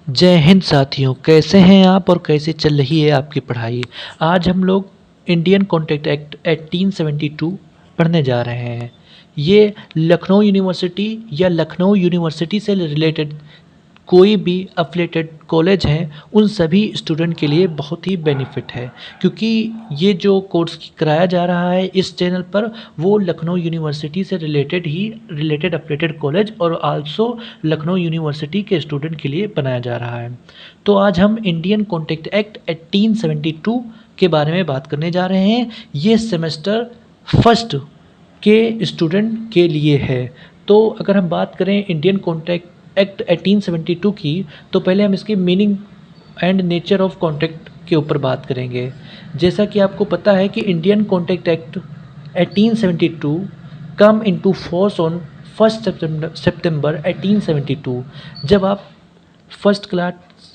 जय हिंद साथियों, कैसे हैं आप और कैसे चल रही है आपकी पढ़ाई। आज हम लोग इंडियन कॉन्ट्रैक्ट एक्ट 1872 पढ़ने जा रहे हैं। ये लखनऊ यूनिवर्सिटी या लखनऊ यूनिवर्सिटी से रिलेटेड कोई भी अफिलिएटेड कॉलेज हैं उन सभी स्टूडेंट के लिए बहुत ही बेनिफिट है, क्योंकि ये जो कोर्स कराया जा रहा है इस चैनल पर वो लखनऊ यूनिवर्सिटी से रिलेटेड अफिलिएटेड कॉलेज और आल्सो लखनऊ यूनिवर्सिटी के स्टूडेंट के लिए बनाया जा रहा है। तो आज हम इंडियन कॉन्ट्रैक्ट एक्ट 1872 के बारे में बात करने जा रहे हैं। ये सेमेस्टर फर्स्ट के स्टूडेंट के लिए है। तो अगर हम बात करें इंडियन कॉन्ट्रैक्ट एक्ट 1872 की, तो पहले हम इसकी meaning and nature of contract के ऊपर बात करेंगे। जैसा कि आपको पता है कि Indian contract act 1872 come into force on 1 सितंबर 1872। जब आप फर्स्ट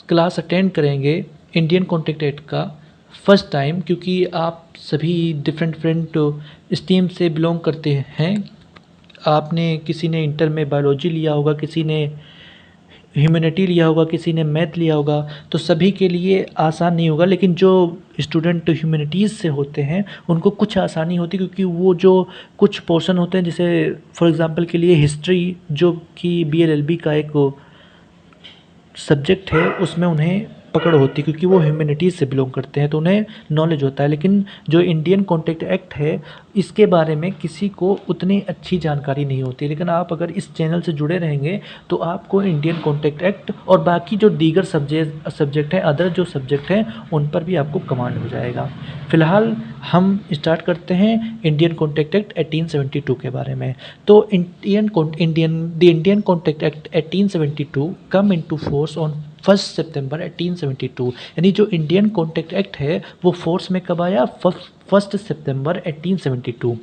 क्लास अटेंड करेंगे इंडियन कॉन्ट्रैक्ट एक्ट का फर्स्ट टाइम, क्योंकि आप सभी डिफरेंट स्ट्रीम से बिलोंग करते हैं। आपने किसी ने इंटर में बायोलॉजी लिया होगा, किसी ने ह्यूमैनिटी लिया होगा, किसी ने मैथ लिया होगा, तो सभी के लिए आसान नहीं होगा। लेकिन जो स्टूडेंट ह्यूमैनिटीज़ से होते हैं उनको कुछ आसानी होती है, क्योंकि वो जो कुछ पोर्शन होते हैं, जैसे फॉर एग्जांपल के लिए हिस्ट्री जो कि BLLB का एक सब्जेक्ट है, उसमें उन्हें पकड़ होती है क्योंकि वो ह्यूमैनिटीज़ से बिलोंग करते हैं, तो उन्हें नॉलेज होता है। लेकिन जो इंडियन कॉन्ट्रैक्ट एक्ट है इसके बारे में किसी को उतनी अच्छी जानकारी नहीं होती। लेकिन आप अगर इस चैनल से जुड़े रहेंगे तो आपको इंडियन कॉन्ट्रैक्ट एक्ट और बाकी जो दीगर सब्जेक्ट हैं, अदर जो सब्जेक्ट हैं, उन पर भी आपको कमांड हो जाएगा। फ़िलहाल हम स्टार्ट करते हैं इंडियन कॉन्ट्रैक्ट एक्ट 1872 के बारे में। तो the Indian contract act 1872 come into force on 1 सितंबर 1872। यानी जो इंडियन कॉन्ट्रैक्ट एक्ट है वो फोर्स में कब आया? 1 सितंबर 1872।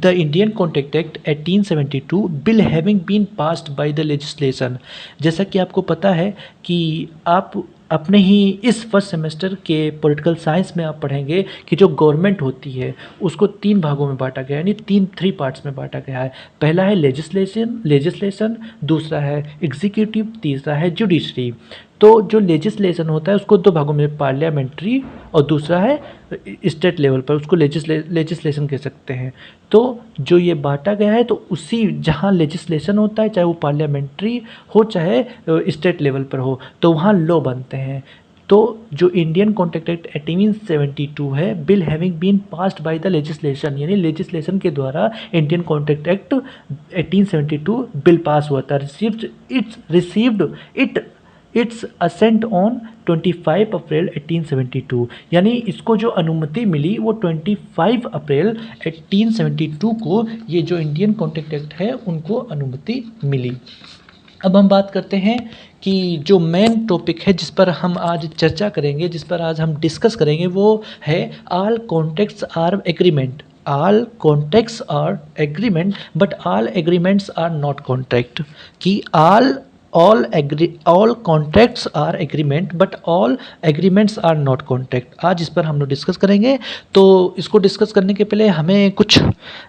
The Indian Contract Act 1872 bill having been passed by the legislation। जैसा कि आपको पता है कि आप अपने ही इस फर्स्ट सेमेस्टर के पॉलिटिकल साइंस में आप पढ़ेंगे कि जो गवर्नमेंट होती है उसको 3 भागों में बांटा गया है, यानी 3 पार्ट्स में बांटा गया है। पहला है लेजिस्लेशन, दूसरा है एग्जीक्यूटिव, तीसरा है जुडिशरी। तो जो लेजिस्लेशन होता है उसको 2 भागों में, पार्लियामेंट्री और दूसरा है स्टेट लेवल पर, उसको लेजिस्लेशन कह सकते हैं। तो जो ये बांटा गया है, तो उसी जहाँ लेजिस्लेशन होता है, चाहे वो पार्लियामेंट्री हो चाहे स्टेट लेवल पर हो, तो वहाँ लॉ बनते हैं। तो जो इंडियन कॉन्ट्रैक्ट एक्ट 1872 है, bill having been passed by the legislation, यानी लेजिस्लेशन के द्वारा Indian contract act 1872 bill pass हुआ था। Received its assent on 25 April 1872। यानी इसको जो अनुमति मिली वो 25 अप्रैल 1872 को ये जो इंडियन कॉन्ट्रैक्ट एक्ट है उनको अनुमति मिली। अब हम बात करते हैं कि जो मेन टॉपिक है जिस पर हम आज चर्चा करेंगे, जिस पर आज हम डिस्कस करेंगे, वो है all contracts are agreement. All contracts are agreement but all agreements are not contract. कि all contracts are agreement but all agreements are not contract. आज इस पर हम लोग डिस्कस करेंगे। तो इसको डिस्कस करने के पहले हमें कुछ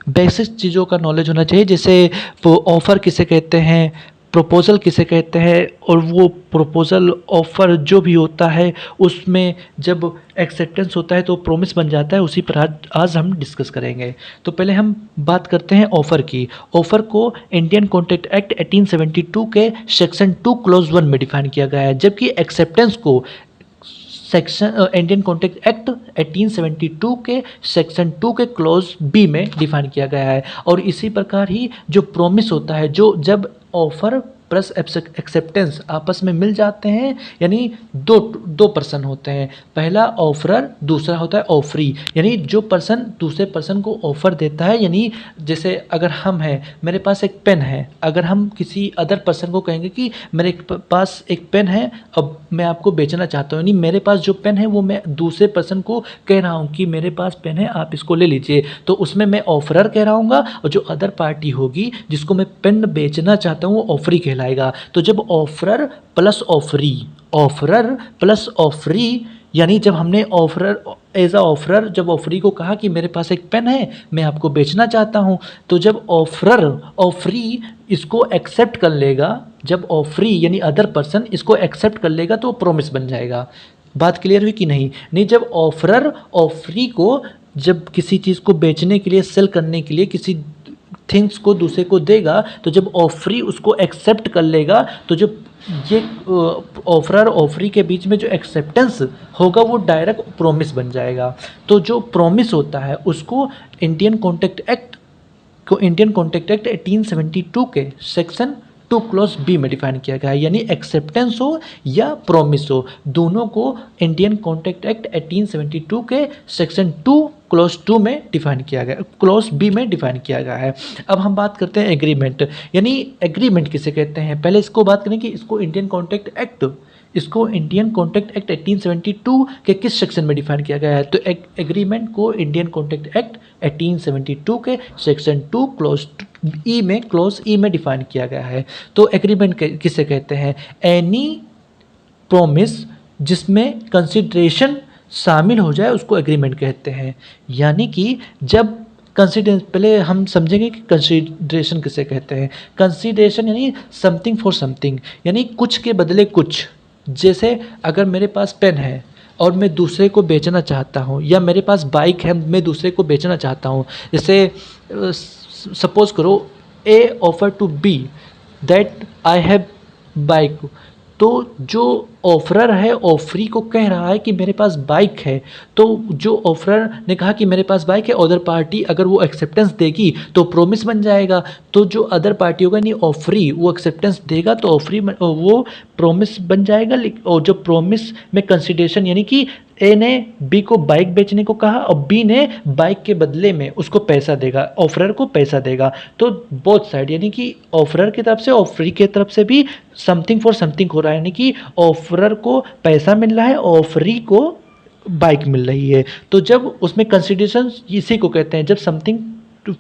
बेसिक चीज़ों का नॉलेज होना चाहिए, जैसे वो ऑफ़र किसे कहते हैं, प्रपोज़ल किसे कहते हैं, और वो प्रपोज़ल ऑफ़र जो भी होता है उसमें जब एक्सेप्टेंस होता है तो प्रॉमिस बन जाता है। उसी पर आज हम डिस्कस करेंगे। तो पहले हम बात करते हैं ऑफ़र की। ऑफ़र को इंडियन कॉन्ट्रैक्ट एक्ट 1872 के सेक्शन 2 क्लॉज 1 में डिफाइन किया गया है, जबकि एक्सेप्टेंस को इंडियन कॉन्ट्रैक्ट एक्ट 1872 के सेक्शन 2 के क्लॉज B में डिफाइन किया गया है। और इसी प्रकार ही जो प्रॉमिस होता है, जो जब ऑफ़र प्लस एक्सेप्टेंस आपस में मिल जाते हैं, यानी दो पर्सन होते हैं, पहला ऑफरर, दूसरा होता है ऑफरी। यानी जो पर्सन दूसरे पर्सन को ऑफ़र देता है, यानी जैसे अगर हम हैं, मेरे पास एक पेन है, अगर हम किसी अदर पर्सन को कहेंगे कि मेरे पास एक पेन है, अब मैं आपको बेचना चाहता हूँ, यानी मेरे पास जो पेन है वो मैं दूसरे पर्सन को कह रहा हूँ कि मेरे पास पेन है, आप इसको ले लीजिए, तो उसमें मैं ऑफरर कह रहा हूँ, और जो अदर पार्टी होगी जिसको मैं पेन बेचना चाहता हूँ वो ऑफरी कहलाएगा। तो जब ऑफरर प्लस ऑफरी यानी जब हमने ऑफरर एज अ ऑफरर जब ऑफरी को कहा कि मेरे पास एक पेन है, मैं आपको बेचना चाहता हूँ, तो जब ऑफरी इसको एक्सेप्ट कर लेगा, जब ऑफरी यानी अदर पर्सन इसको एक्सेप्ट कर लेगा तो प्रॉमिस बन जाएगा। बात क्लियर हुई कि नहीं? नहीं, जब ऑफरर ऑफरी को जब किसी चीज़ को बेचने के लिए, सेल करने के लिए किसी थिंग्स को दूसरे को देगा, तो जब ऑफरी उसको एक्सेप्ट कर लेगा, तो जो ये ऑफरर ऑफरी के बीच में जो एक्सेप्टेंस होगा वो डायरेक्ट प्रॉमिस बन जाएगा। तो जो प्रॉमिस होता है उसको इंडियन कॉन्ट्रैक्ट एक्ट 1872 के सेक्शन 2 क्लॉज बी में डिफाइन किया गया है। यानी एक्सेप्टेंस हो या प्रॉमिस हो, दोनों को इंडियन कॉन्ट्रैक्ट एक्ट 1872 के सेक्शन 2 क्लॉज 2 में डिफाइन किया गया, क्लॉज बी में डिफाइन किया गया है। अब हम बात करते हैं एग्रीमेंट। यानी एग्रीमेंट किसे कहते हैं, पहले इसको बात करें कि इसको इंडियन कॉन्ट्रैक्ट एक्ट 1872 के किस सेक्शन में डिफाइन किया गया है। तो एग्रीमेंट को इंडियन कॉन्ट्रैक्ट एक्ट 1872 के सेक्शन 2 क्लॉज ई में डिफाइन किया गया है। तो एग्रीमेंट किसे कहते हैं, एनी प्रॉमिस जिसमें कंसिडरेशन शामिल हो जाए उसको एग्रीमेंट कहते हैं। यानी कि जब पहले हम समझेंगे कि कंसिडरेशन किसे कहते हैं। कंसिडरेशन यानी समथिंग फॉर समथिंग, यानी कुछ के बदले कुछ। जैसे अगर मेरे पास पेन है और मैं दूसरे को बेचना चाहता हूँ, या मेरे पास बाइक है मैं दूसरे को बेचना चाहता हूँ। जैसे सपोज करो A offer to B that I have bike, तो जो ऑफरर है ऑफरी को कह रहा है कि मेरे पास बाइक है, तो जो ऑफरर ने कहा कि मेरे पास बाइक है, अदर पार्टी अगर वो एक्सेप्टेंस देगी तो प्रॉमिस बन जाएगा। तो जो अदर पार्टी होगा यानी ऑफरी वो एक्सेप्टेंस देगा तो वो प्रॉमिस बन जाएगा। और जो प्रॉमिस में कंसिडरेशन यानी कि ए ने बी को बाइक बेचने को कहा और बी ने बाइक के बदले में उसको पैसा देगा, ऑफरर को पैसा देगा। तो बोथ साइड यानी कि ऑफरर की तरफ से ऑफरी की तरफ से भी समथिंग फॉर समथिंग हो रहा है, यानी कि ऑफरर को पैसा मिल रहा है, ऑफरी को बाइक मिल रही है। तो जब उसमें कंसिडरेशन इसी को कहते हैं, जब समथिंग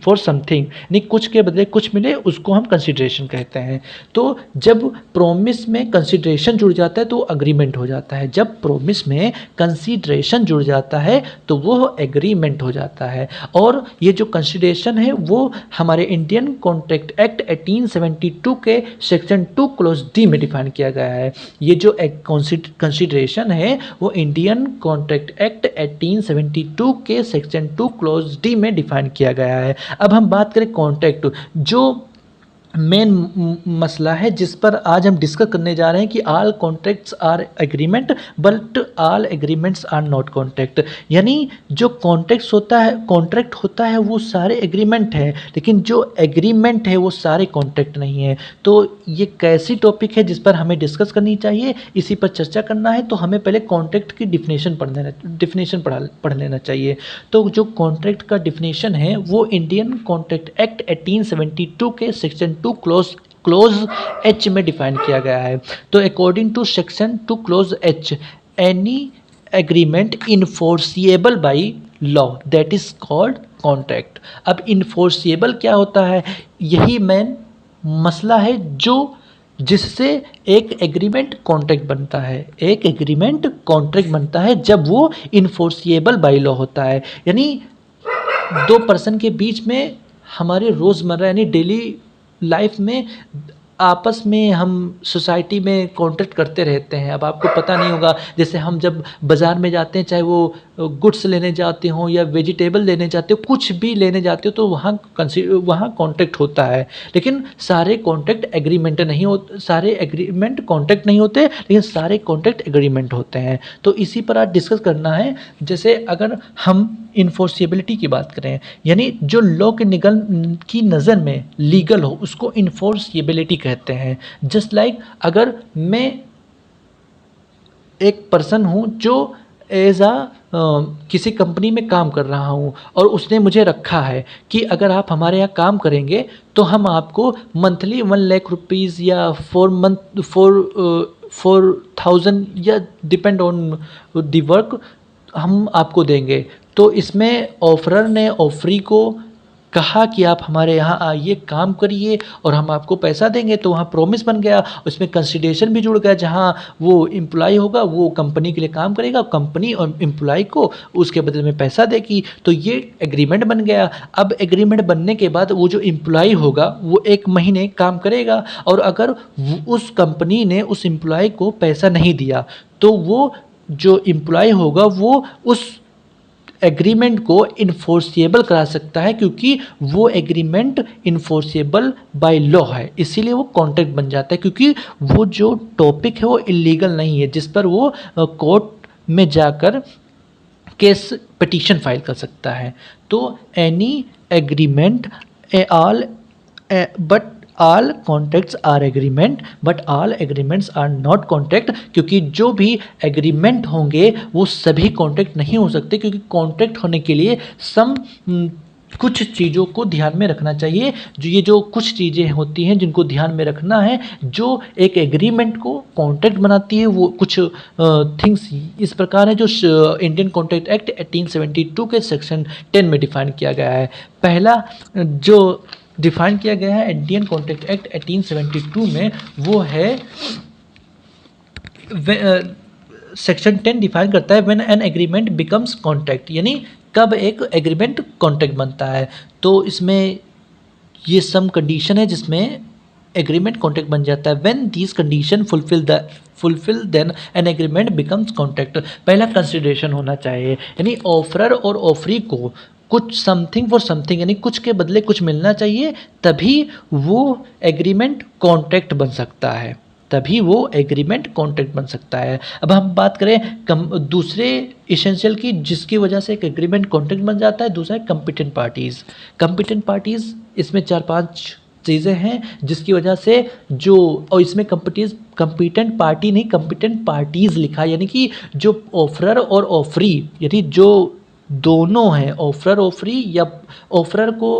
फॉर समथिंग यानी कुछ के बदले कुछ मिले उसको हम कंसिडरेशन कहते हैं। तो जब प्रॉमिस में कंसिडरेशन जुड़ जाता है तो अग्रीमेंट हो जाता है। जब प्रॉमिस में कंसिडरेशन जुड़ जाता है तो वो एग्रीमेंट हो जाता है। और ये जो कंसिडरेशन है वो हमारे इंडियन कॉन्ट्रैक्ट एक्ट 1872 के सेक्शन 2 क्लॉज डी में डिफाइन किया गया है। ये जो कंसिडरेशन है वो इंडियन कॉन्ट्रैक्ट एक्ट 1872 के सेक्शन 2 क्लॉज डी में डिफाइन किया गया है। अब हम बात करें कॉन्ट्रैक्ट, जो मेन मसला है जिस पर आज हम डिस्कस करने जा रहे हैं कि all contracts are agreement but all agreements are not contract. यानी जो कॉन्ट्रैक्ट होता है वो सारे एग्रीमेंट है, लेकिन जो एग्रीमेंट है वो सारे कॉन्ट्रैक्ट नहीं है। तो ये कैसी टॉपिक है जिस पर हमें डिस्कस करनी चाहिए, इसी पर चर्चा करना है। तो हमें पहले कॉन्ट्रैक्ट की डिफिनेशन पढ़ लेना चाहिए। तो जो कॉन्ट्रैक्ट का डिफिनेशन है वो इंडियन कॉन्ट्रैक्ट एक्ट 1872 के सेक्शन 2 क्लोज एच में डिफाइन किया गया है। तो according to section 2 clause H, any agreement enforceable by law that is called contract. अब इनफोर्सिएबल क्या होता है, यही मेन मसला है जो जिससे एक एग्रीमेंट कॉन्ट्रैक्ट बनता है। एक एग्रीमेंट कॉन्ट्रैक्ट बनता है जब वो इनफोर्सिएबल बाय लॉ होता है। यानी दो पर्सन के बीच में हमारे रोज़मर्रा यानी डेली लाइफ में आपस में हम सोसाइटी में कॉन्ट्रैक्ट करते रहते हैं। अब आपको पता नहीं होगा, जैसे हम जब बाज़ार में जाते हैं, चाहे वो गुड्स लेने जाते हो या वेजिटेबल लेने जाते हो, कुछ भी लेने जाते हो, तो वहाँ कॉन्ट्रैक्ट होता है। लेकिन सारे कॉन्ट्रैक्ट एग्रीमेंट नहीं होते, सारे एग्रीमेंट कॉन्ट्रैक्ट नहीं होते, लेकिन सारे कॉन्ट्रैक्ट एग्रीमेंट होते हैं। तो इसी पर आज डिस्कस करना है। जैसे अगर हम इन्फोर्सिबिलिटी की बात करें, यानी जो लॉ के की नज़र में लीगल हो उसको इन्फोर्सिबिलिटी कहते हैं। जस्ट लाइक अगर मैं एक पर्सन हूँ जो एज किसी कंपनी में काम कर रहा हूँ और उसने मुझे रखा है कि अगर आप हमारे यहाँ काम करेंगे तो हम आपको मंथली 1 लाख रुपीज़ या 4,000 या डिपेंड ऑन द वर्क हम आपको देंगे। तो इसमें ऑफरर ने ऑफरी को कहा कि आप हमारे यहाँ आइए, काम करिए और हम आपको पैसा देंगे, तो वहाँ प्रॉमिस बन गया, उसमें कंसिडरेशन भी जुड़ गया, जहाँ वो एम्प्लॉय होगा वो कंपनी के लिए काम करेगा, कंपनी और एम्प्लॉय को उसके बदले में पैसा देगी, तो ये एग्रीमेंट बन गया। अब एग्रीमेंट बनने के बाद वो जो एम्प्लॉय होगा वो 1 महीने काम करेगा, और अगर उस कंपनी ने उस एम्प्लॉय को पैसा नहीं दिया तो वो जो एम्प्लॉय होगा वो उस एग्रीमेंट को इन्फोर्सिएबल करा सकता है, क्योंकि वो एग्रीमेंट इन्फोर्सिएबल बाय लॉ है, इसीलिए वो कॉन्ट्रैक्ट बन जाता है, क्योंकि वो जो टॉपिक है वो इलीगल नहीं है जिस पर वो कोर्ट में जाकर केस पिटीशन फाइल कर सकता है। तो any agreement all but all contracts are agreement but all agreements are not contract, क्योंकि जो भी एग्रीमेंट होंगे वो सभी कॉन्ट्रैक्ट नहीं हो सकते, क्योंकि कॉन्ट्रैक्ट होने के लिए कुछ चीज़ों को ध्यान में रखना चाहिए। जो कुछ चीज़ें होती हैं जिनको ध्यान में रखना है, जो एक एग्रीमेंट को कॉन्ट्रैक्ट बनाती है, वो कुछ थिंग्स इस प्रकार है जो इंडियन कॉन्ट्रैक्ट एक्ट 1872 के सेक्शन 10 में डिफाइन किया गया है। पहला जो डिफाइन किया गया है इंडियन कॉन्ट्रैक्ट एक्ट 1872 में, वो है सेक्शन 10 डिफाइन करता है when an agreement becomes contract, यानी कब एक एग्रीमेंट कॉन्ट्रैक्ट बनता है। तो इसमें ये सम कंडीशन है जिसमें एग्रीमेंट कॉन्ट्रैक्ट बन जाता है। When these condition fulfil then an agreement becomes contract. पहला कंसिडरेशन होना चाहिए, यानी ऑफरर और ऑफरी को कुछ समथिंग फॉर समथिंग, यानी कुछ के बदले कुछ मिलना चाहिए, तभी वो एग्रीमेंट कॉन्ट्रैक्ट बन सकता है, तभी वो एग्रीमेंट कॉन्ट्रैक्ट बन सकता है। अब हम बात करें दूसरे इसेंशियल की जिसकी वजह से एक एग्रीमेंट कॉन्ट्रैक्ट बन जाता है, दूसरा है कम्पिटेंट पार्टीज़। कम्पिटेंट पार्टीज़ इसमें 4-5 चीज़ें हैं जिसकी वजह से और इसमें कम्पिटेंट पार्टी नहीं, कम्पिटेंट पार्टीज़ लिखा है, यानी कि जो ऑफरर और ऑफरी, यानी जो दोनों हैं, ऑफरर ऑफरी, या ऑफरर को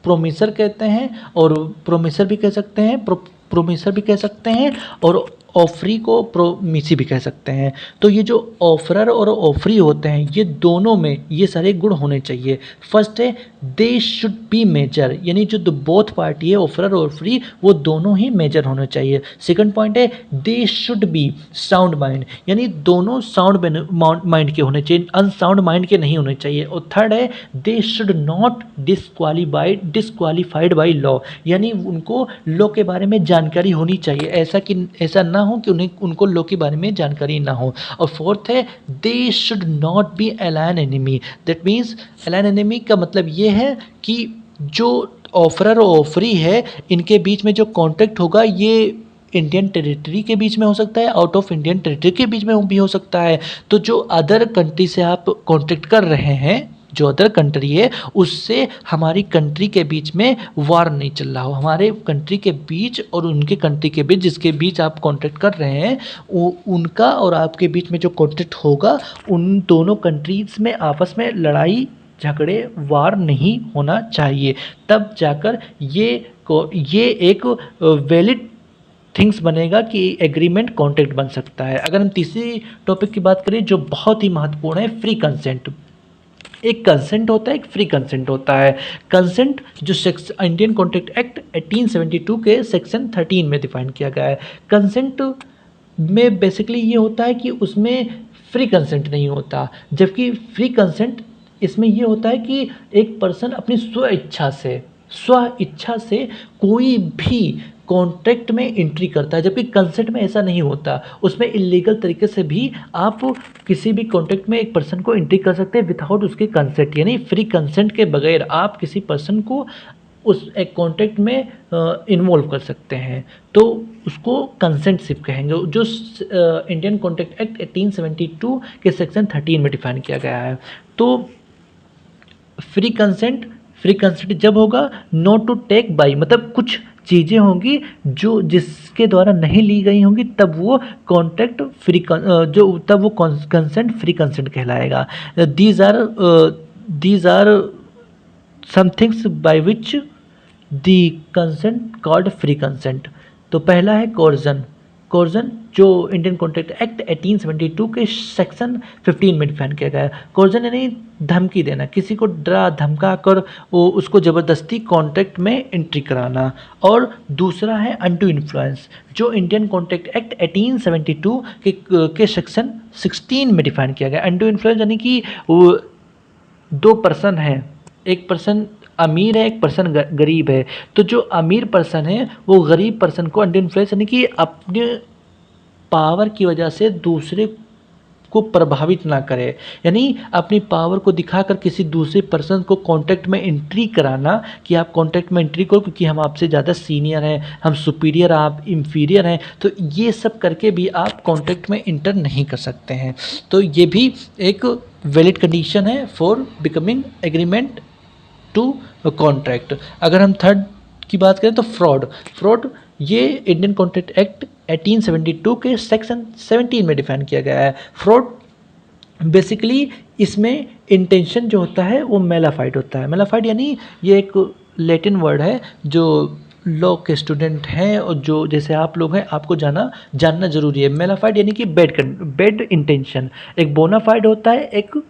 प्रोमिसर कहते हैं और प्रोमिसर भी कह सकते हैं, प्रोमिसर भी कह सकते हैं, और ऑफरी को प्रोमिसी भी कह सकते हैं। तो ये जो ऑफरर और ऑफरी होते हैं, ये दोनों में ये सारे गुण होने चाहिए। फर्स्ट है दे शुड बी मेजर, यानी जो बोथ पार्टी है ऑफरर और ऑफरी वो दोनों ही मेजर होने चाहिए। सेकंड पॉइंट है they should be sound mind, यानी दोनों साउंड माइंड के होने चाहिए, अनसाउंड माइंड के नहीं होने चाहिए। और थर्ड है they should not disqualified by law, यानी उनको लॉ के बारे में जानकारी होनी चाहिए, ऐसा ना हो कि उनको लॉ के बारे में जानकारी ना हो। और फोर्थ है they should not be alien enemy, that means alien enemy का मतलब ये है कि जो ऑफरर और ऑफरी है इनके बीच में जो कॉन्ट्रैक्ट होगा ये इंडियन टेरिटरी के बीच में हो सकता है, आउट ऑफ इंडियन टेरिटरी के बीच में भी हो सकता है। तो जो अदर कंट्री से आप कॉन्ट्रैक्ट कर रहे हैं, जो अदर कंट्री है उससे हमारी कंट्री के बीच में वार नहीं चल रहा हो, हमारे कंट्री के बीच और उनके कंट्री के बीच जिसके बीच आप कॉन्ट्रैक्ट कर रहे हैं उनका और आपके बीच में जो कॉन्ट्रैक्ट होगा उन दोनों कंट्रीज में आपस में लड़ाई झगड़े वार नहीं होना चाहिए, तब जाकर ये एक वैलिड थिंग्स बनेगा कि एग्रीमेंट कॉन्ट्रैक्ट बन सकता है। अगर हम तीसरी टॉपिक की बात करें जो बहुत ही महत्वपूर्ण है, फ्री कंसेंट। एक कंसेंट होता है, एक फ्री कंसेंट होता है। कंसेंट जो इंडियन कॉन्ट्रैक्ट एक्ट 1872 के सेक्शन 13 में डिफाइन किया गया है। कंसेंट में बेसिकली ये होता है कि उसमें फ्री कंसेंट नहीं होता, जबकि फ्री कंसेंट इसमें ये होता है कि एक पर्सन अपनी स्व इच्छा से कोई भी कॉन्ट्रैक्ट में एंट्री करता है, जबकि कंसेंट में ऐसा नहीं होता। उसमें इलीगल तरीके से भी आप किसी भी कॉन्ट्रैक्ट में एक पर्सन को एंट्री कर सकते हैं विदाउट उसके कंसेंट, यानी फ्री कंसेंट के बगैर आप किसी पर्सन को उस एक कॉन्ट्रैक्ट में इन्वॉल्व कर सकते हैं, तो उसको कंसेंटशिप कहेंगे, जो इंडियन कॉन्ट्रैक्ट एक्ट 1872 के सेक्शन 13 में डिफाइन किया गया है। तो फ्री कंसेंट जब होगा नॉट टू टेक बाई, मतलब कुछ चीज़ें होंगी जो जिसके द्वारा नहीं ली गई होंगी, तब वो कॉन्ट्रैक्ट फ्री तब वो कंसेंट फ्री कंसेंट कहलाएगा। These are some things by which the consent called free consent. तो पहला है कोर्जन, कोर्जन जो इंडियन कॉन्ट्रैक्ट एक्ट 1872 के सेक्शन 15 में डिफाइन किया गया है। कोर्जन यानी धमकी देना, किसी को डरा धमका कर वो उसको ज़बरदस्ती कॉन्ट्रैक्ट में एंट्री कराना। और दूसरा है अनडू इन्फ्लुएंस, जो इंडियन कॉन्ट्रैक्ट एक्ट 1872 के सेक्शन 16 में डिफाइन किया गया। अनडू इन्फ्लुएंस यानी कि वो दो पर्सन हैं, एक पर्सन अमीर है, एक पर्सन गरीब है, तो जो अमीर पर्सन है वो गरीब पर्सन को अंडर इन्फ्लुएंस यानी कि अपने पावर की वजह से दूसरे को प्रभावित ना करे, यानी अपनी पावर को दिखाकर किसी दूसरे पर्सन को कॉन्ट्रैक्ट में एंट्री कराना कि आप कॉन्ट्रैक्ट में एंट्री करो क्योंकि हम आपसे ज़्यादा सीनियर हैं, हम सुपीरियर, आप इंफीरियर हैं, तो ये सब करके भी आप कॉन्ट्रैक्ट में इंटर नहीं कर सकते हैं। तो ये भी एक वैलिड कंडीशन है for becoming agreement to contract. अगर हम थर्ड की बात करें तो फ्रॉड ये इंडियन कॉन्ट्रैक्ट एक्ट 1872 के सेक्शन 17 में डिफाइन किया गया है। फ्रॉड बेसिकली इसमें इंटेंशन जो होता है वो मेलाफाइड होता है। मेलाफाइड यानी ये एक लैटिन वर्ड है जो लॉ के स्टूडेंट हैं और जो जैसे आप लोग हैं आपको जानना जरूरी है। मेलाफाइड यानी कि बैड इंटेंशन, एक बोनाफाइड होता है, एक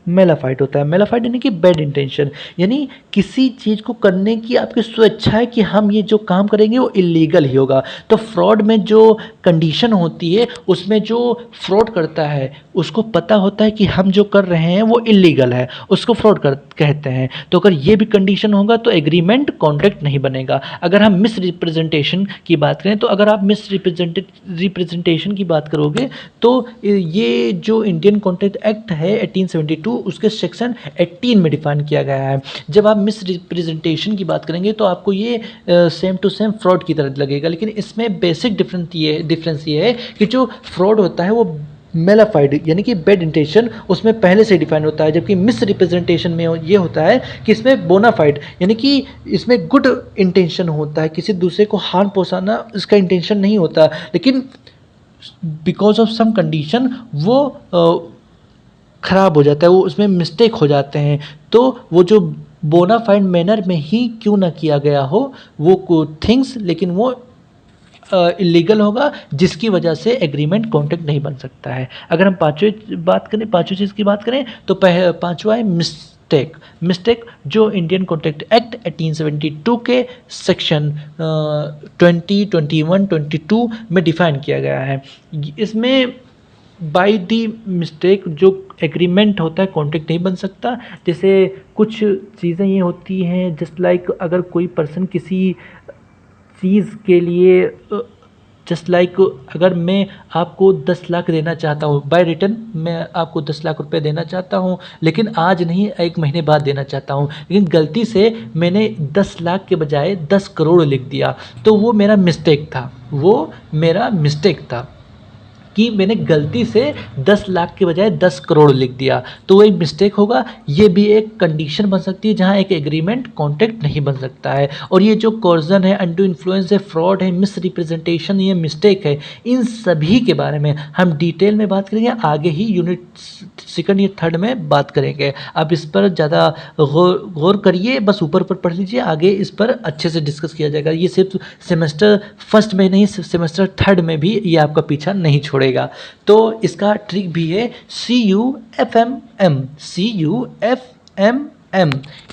मेलाफाइड होता है। मेलाफाइड यानी कि बैड इंटेंशन, यानी किसी चीज़ को करने की आपकी स्वेच्छा है कि हम ये जो काम करेंगे वो इलीगल ही होगा। तो फ्रॉड में जो कंडीशन होती है उसमें जो फ्रॉड करता है उसको पता होता है कि हम जो कर रहे हैं वो इलीगल है, उसको फ्रॉड कहते हैं। तो अगर ये भी कंडीशन होगा तो एग्रीमेंट कॉन्ट्रैक्ट नहीं बनेगा। अगर हम मिस रिप्रेजेंटेशन की बात करें तो अगर आप मिस रिप्रेजेंटेशन की बात करोगे तो ये जो इंडियन कॉन्ट्रैक्ट एक्ट है 1872 उसके सेक्शन 18 में डिफाइन किया गया है। जब आप मिस रिप्रेजेंटेशन की बात करेंगे तो आपको ये सेम टू सेम फ्रॉड की तरह लगेगा, लेकिन इसमें बेसिक डिफरेंस ये है कि जो फ्रॉड होता है वो मेलाफाइड यानी कि बैड इंटेंशन उसमें पहले से डिफाइन होता है, जबकि मिस रिप्रेजेंटेशन में ये होता है कि इसमें बोनाफाइड यानी कि इसमें गुड इंटेंशन होता है, किसी दूसरे को हार्म पहुंचाना इसका इंटेंशन नहीं होता, लेकिन बिकॉज ऑफ सम कंडीशन वो ख़राब हो जाता है, वो उसमें मिस्टेक हो जाते हैं। तो वो जो बोनाफाइड मैनर में ही क्यों ना किया गया हो वो थिंग्स, लेकिन वो इलीगल होगा जिसकी वजह से एग्रीमेंट कॉन्ट्रैक्ट नहीं बन सकता है। अगर हम पांचवी चीज़ की बात करें तो पांचवा है मिस्टेक जो इंडियन कॉन्ट्रैक्ट एक्ट 1872 के सेक्शन 20, 21, 22 में डिफाइन किया गया है। इसमें बाय दी मिस्टेक जो एग्रीमेंट होता है कॉन्ट्रैक्ट नहीं बन सकता। जैसे कुछ चीज़ें ये होती हैं जस्ट लाइक अगर कोई पर्सन किसी चीज़ के लिए जस्ट लाइक अगर मैं आपको 10 लाख देना चाहता हूँ बाय रिटर्न, मैं आपको 10 लाख रुपए देना चाहता हूँ लेकिन आज नहीं 1 महीने बाद देना चाहता हूँ, लेकिन गलती से मैंने 10 लाख के बजाय 10 करोड़ लिख दिया, तो वो मेरा मिस्टेक था कि मैंने गलती से 10 लाख के बजाय 10 करोड़ लिख दिया, तो वो एक मिस्टेक होगा। ये भी एक कंडीशन बन सकती है जहाँ एक एग्रीमेंट कॉन्ट्रैक्ट नहीं बन सकता है। और ये जो कॉर्जन है, अनडू इन्फ्लुएंस है, फ्रॉड है, मिस रिप्रेजेंटेशन, ये मिस्टेक है, इन सभी के बारे में हम डिटेल में बात करेंगे आगे ही यूनिट 2 या 3 में बात करेंगे। आप इस पर ज़्यादा गौर करिए, बस ऊपर पढ़ लीजिए, आगे इस पर अच्छे से डिस्कस किया जाएगा। ये सिर्फ सेमेस्टर फर्स्ट में नहीं, सेमेस्टर 3 में भी ये आपका पीछा नहीं छोड़ेगा। तो इसका ट्रिक भी है CUFMM।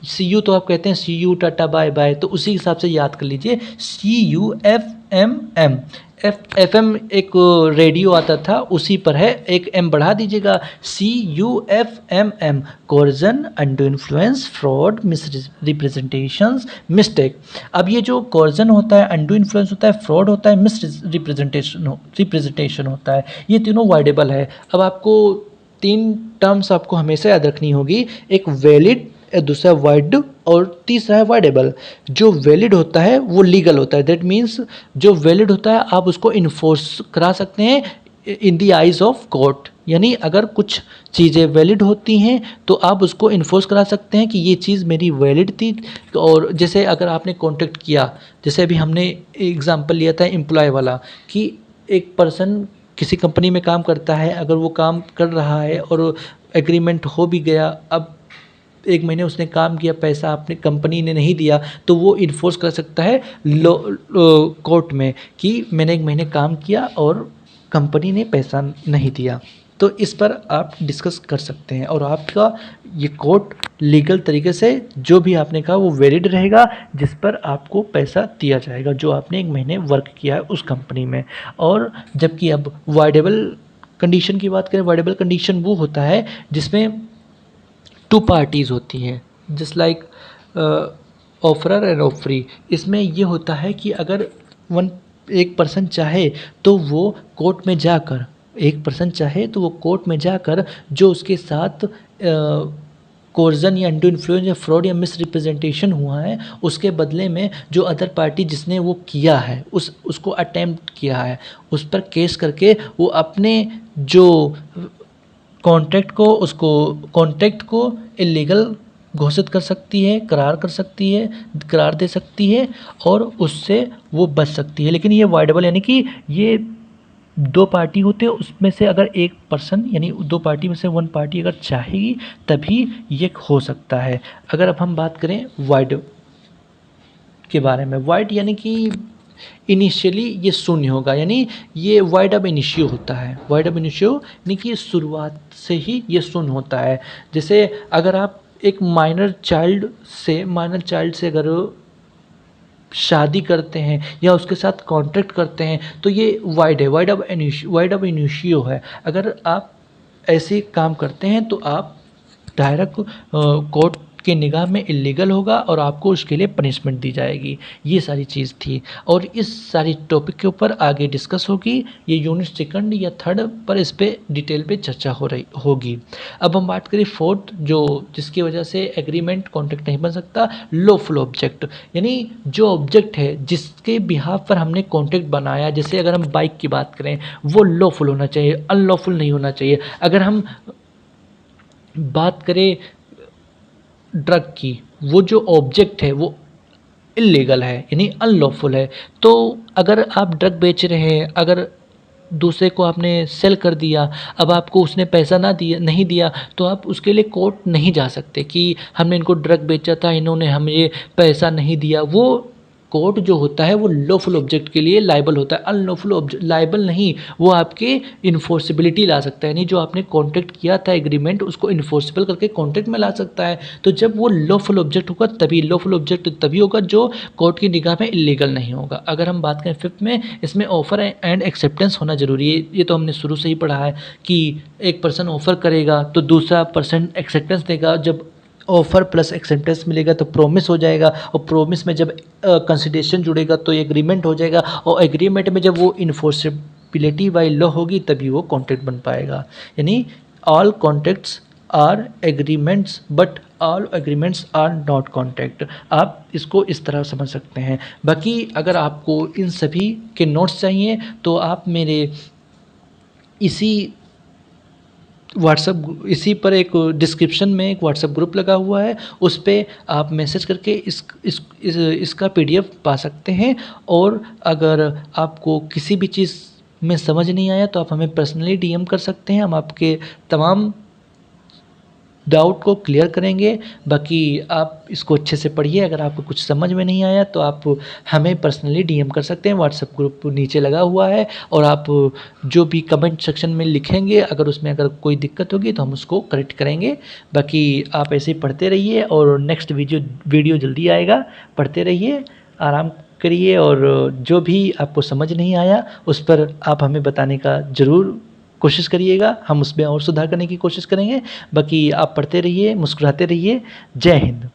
CU तो आप कहते हैं CU टाटा बाय बाय, तो उसी हिसाब से याद कर लीजिए CUFMM। FM एक रेडियो आता था उसी पर है, एक M बढ़ा दीजिएगा, CUFMM। Coercion, undo influence, fraud, miss representations, mistake. अब ये जो कोर्जन होता है, अनडू इन्फ्लुएंस होता है, फ्रॉड होता है, मिस रिप्रेजेंटेशन होता है, ये तीनों वाइडेबल है। अब आपको 3 टर्म्स आपको हमेशा याद रखनी होगी, एक वैलिड, दूसरा वाइड और तीसरा है वाइडेबल। जो वैलिड होता है वो लीगल होता है, दैट मीन्स जो वैलिड होता है आप उसको इन्फोर्स करा सकते हैं इन दी आइज ऑफ कोर्ट, यानी अगर कुछ चीज़ें वैलिड होती हैं तो आप उसको इन्फोर्स करा सकते हैं कि ये चीज़ मेरी वैलिड थी। और जैसे अगर आपने कॉन्ट्रैक्ट किया, जैसे अभी हमने एग्जांपल लिया था एम्प्लॉय वाला, कि एक पर्सन किसी कंपनी में काम करता है, अगर वो काम कर रहा है और एग्रीमेंट हो भी गया, अब 1 महीने उसने काम किया, पैसा आपने कंपनी ने नहीं दिया, तो वो इन्फोर्स कर सकता है कोर्ट में कि मैंने 1 महीने काम किया और कंपनी ने पैसा नहीं दिया। तो इस पर आप डिस्कस कर सकते हैं और आपका ये कोर्ट लीगल तरीके से जो भी आपने कहा वो वैलिड रहेगा, जिस पर आपको पैसा दिया जाएगा जो आपने 1 महीने वर्क किया है उस कंपनी में। और जबकि अब वाइडेबल कंडीशन की बात करें, वाइडेबल कंडीशन वो होता है जिसमें 2 पार्टीज़ होती हैं, just like offeror and offeree. इसमें ये होता है कि अगर एक पर्सन चाहे तो वो कोर्ट में जाकर जो उसके साथ कोर्जन या अंडू इन्फ्लुएंस या फ्रॉड या मिस रिप्रेजेंटेशन हुआ है, उसके बदले में जो अदर पार्टी जिसने वो किया है उसको अटेम्प्ट किया है, उस पर केस करके वो अपने जो कॉन्ट्रैक्ट को इलीगल घोषित कर सकती है, करार दे सकती है और उससे वो बच सकती है। लेकिन ये वाइडेबल यानी कि ये 2 पार्टी होते हैं, उसमें से अगर एक पर्सन यानी 2 पार्टी में से 1 पार्टी अगर चाहेगी तभी ये हो सकता है। अगर अब हम बात करें वाइड के बारे में, वाइड यानी कि इनिशियली ये शून्य होगा, यानी ये वाइड अब इनिशियो होता है। वाइड अब इनिशियो यानी कि शुरुआत से ही ये शून्य होता है। जैसे अगर आप एक माइनर चाइल्ड से अगर शादी करते हैं या उसके साथ कॉन्ट्रैक्ट करते हैं तो ये वाइड है, वाइड अब इनिशियो है। अगर आप ऐसे काम करते हैं तो आप डायरेक्ट कोर्ट के निगाह में इलीगल होगा और आपको उसके लिए पनिशमेंट दी जाएगी। ये सारी चीज़ थी और इस सारी टॉपिक के ऊपर आगे डिस्कस होगी। ये यूनिट 2 या 3 पर इस पे डिटेल पे चर्चा होगी। अब हम बात करें 4th, जिसकी वजह से एग्रीमेंट कॉन्ट्रैक्ट नहीं बन सकता, लॉफुल ऑब्जेक्ट, यानी जो ऑब्जेक्ट है जिसके बिहाफ पर हमने कॉन्ट्रैक्ट बनाया। जैसे अगर हम बाइक की बात करें, वो लॉफुल होना चाहिए, अनलॉफुल नहीं होना चाहिए। अगर हम बात करें ड्रग की, वो जो ऑब्जेक्ट है वो इल्लीगल है यानी अनलॉफुल है। तो अगर आप ड्रग बेच रहे हैं, अगर दूसरे को आपने सेल कर दिया, अब आपको उसने पैसा नहीं दिया तो आप उसके लिए कोर्ट नहीं जा सकते कि हमने इनको ड्रग बेचा था, इन्होंने हमें पैसा नहीं दिया। वो कोर्ट जो होता है वो लॉफुल ऑब्जेक्ट के लिए लाइबल होता है। अनलॉफुल ऑब्जेक्ट लाइबल नहीं, वो आपके इन्फोर्सिबिलिटी ला सकता है, यानी जो आपने कॉन्ट्रैक्ट किया था एग्रीमेंट उसको इन्फोर्सिबल करके कॉन्ट्रैक्ट में ला सकता है। तो जब वो लॉफुल ऑब्जेक्ट होगा लॉफुल ऑब्जेक्ट तभी होगा जो कोर्ट की निगाह में इलीगल नहीं होगा। अगर हम बात करें 5th में, इसमें ऑफर एंड एक्सेप्टेंस होना जरूरी है। ये तो हमने शुरू से ही पढ़ा है कि एक पर्सन ऑफर करेगा तो दूसरा पर्सन एक्सेप्टेंस देगा। जब ऑफर प्लस एक्सेप्टेंस मिलेगा तो प्रॉमिस हो जाएगा और प्रॉमिस में जब कंसिडरेशन जुड़ेगा तो एग्रीमेंट हो जाएगा और एग्रीमेंट में जब वो इन्फोर्सिबिलिटी बाय लॉ होगी तभी वो कॉन्ट्रैक्ट बन पाएगा। यानी all contracts are agreements but all agreements are not contract. आप इसको इस तरह समझ सकते हैं। बाकी अगर आपको इन सभी के नोट्स चाहिए तो आप मेरे इसी पर एक डिस्क्रिप्शन में एक व्हाट्सएप ग्रुप लगा हुआ है, उस पर आप मैसेज करके इसका PDF पा सकते हैं। और अगर आपको किसी भी चीज़ में समझ नहीं आया तो आप हमें पर्सनली DM कर सकते हैं, हम आपके तमाम डाउट को क्लियर करेंगे। बाकी आप इसको अच्छे से पढ़िए, अगर आपको कुछ समझ में नहीं आया तो आप हमें पर्सनली DM कर सकते हैं। व्हाट्सएप ग्रुप नीचे लगा हुआ है और आप जो भी कमेंट सेक्शन में लिखेंगे अगर कोई दिक्कत होगी तो हम उसको करेक्ट करेंगे। बाकी आप ऐसे ही पढ़ते रहिए और नेक्स्ट वीडियो जल्दी आएगा। पढ़ते रहिए, आराम करिए और जो भी आपको समझ नहीं आया उस पर आप हमें बताने का ज़रूर कोशिश करिएगा, हम उसमें और सुधार करने की कोशिश करेंगे। बाकी आप पढ़ते रहिए, मुस्कुराते रहिए। जय हिंद।